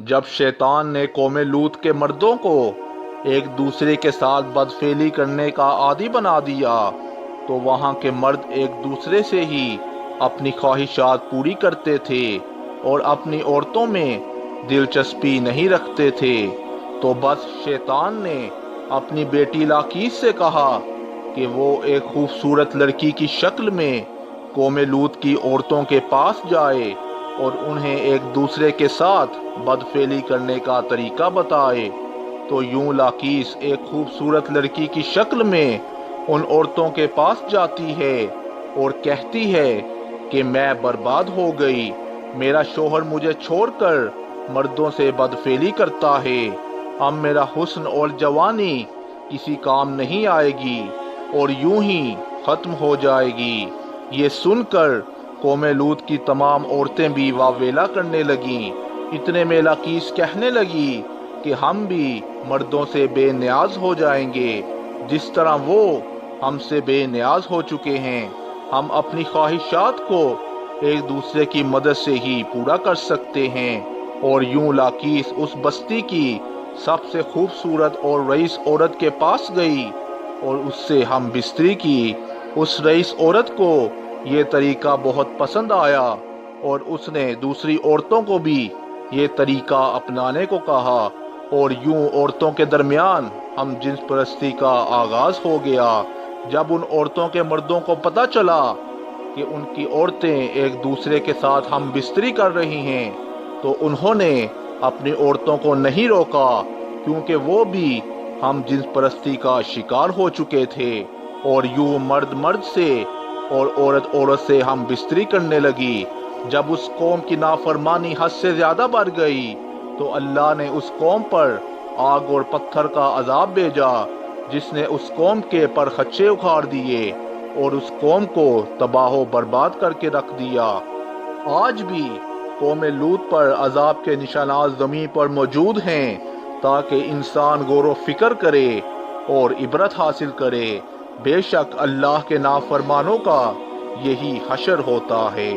جب شیطان نے قوم لوط کے مردوں کو ایک دوسرے کے ساتھ بدفعلی کرنے کا عادی بنا دیا تو وہاں کے مرد ایک دوسرے سے ہی اپنی خواہشات پوری کرتے تھے اور اپنی عورتوں میں دلچسپی نہیں رکھتے تھے۔ تو بس شیطان نے اپنی بیٹی لاقیس سے کہا کہ وہ ایک خوبصورت لڑکی کی شکل میں قوم لوط کی عورتوں کے پاس جائے اور انہیں ایک دوسرے کے ساتھ بدفعلی کرنے کا طریقہ بتائے۔ تو یوں لاقیس ایک خوبصورت لڑکی کی شکل میں ان عورتوں کے پاس جاتی ہے اور کہتی ہے کہ میں برباد ہو گئی، میرا شوہر مجھے چھوڑ کر مردوں سے بدفعلی کرتا ہے، اب میرا حسن اور جوانی کسی کام نہیں آئے گی اور یوں ہی ختم ہو جائے گی۔ یہ سن کر قوم لوط کی تمام عورتیں بھی واویلا کرنے لگیں۔ اتنے میں لاقیس کہنے لگی کہ ہم بھی مردوں سے بے نیاز ہو جائیں گے جس طرح وہ ہم سے بے نیاز ہو چکے ہیں، ہم اپنی خواہشات کو ایک دوسرے کی مدد سے ہی پورا کر سکتے ہیں۔ اور یوں لاقیس اس بستی کی سب سے خوبصورت اور رئیس عورت کے پاس گئی اور اس سے ہم بستری کی۔ اس رئیس عورت کو یہ طریقہ بہت پسند آیا اور اس نے دوسری عورتوں کو بھی یہ طریقہ اپنانے کو کہا اور یوں عورتوں کے درمیان ہم جنس پرستی کا آغاز ہو گیا۔ جب ان عورتوں کے مردوں کو پتہ چلا کہ ان کی عورتیں ایک دوسرے کے ساتھ ہم بستری کر رہی ہیں تو انہوں نے اپنی عورتوں کو نہیں روکا، کیونکہ وہ بھی ہم جنس پرستی کا شکار ہو چکے تھے، اور یوں مرد مرد سے اور عورت عورت سے ہم بستری کرنے لگی۔ جب اس قوم کی نافرمانی حد سے زیادہ بڑھ گئی تو اللہ نے اس قوم پر آگ اور پتھر کا عذاب بھیجا جس نے اس قوم کے پرخچے اکھاڑ دیے اور اس قوم کو تباہ و برباد کر کے رکھ دیا۔ آج بھی قوم لوط پر عذاب کے نشانات زمین پر موجود ہیں تاکہ انسان غور و فکر کرے اور عبرت حاصل کرے۔ بے شک اللہ کے نافرمانوں کا یہی حشر ہوتا ہے۔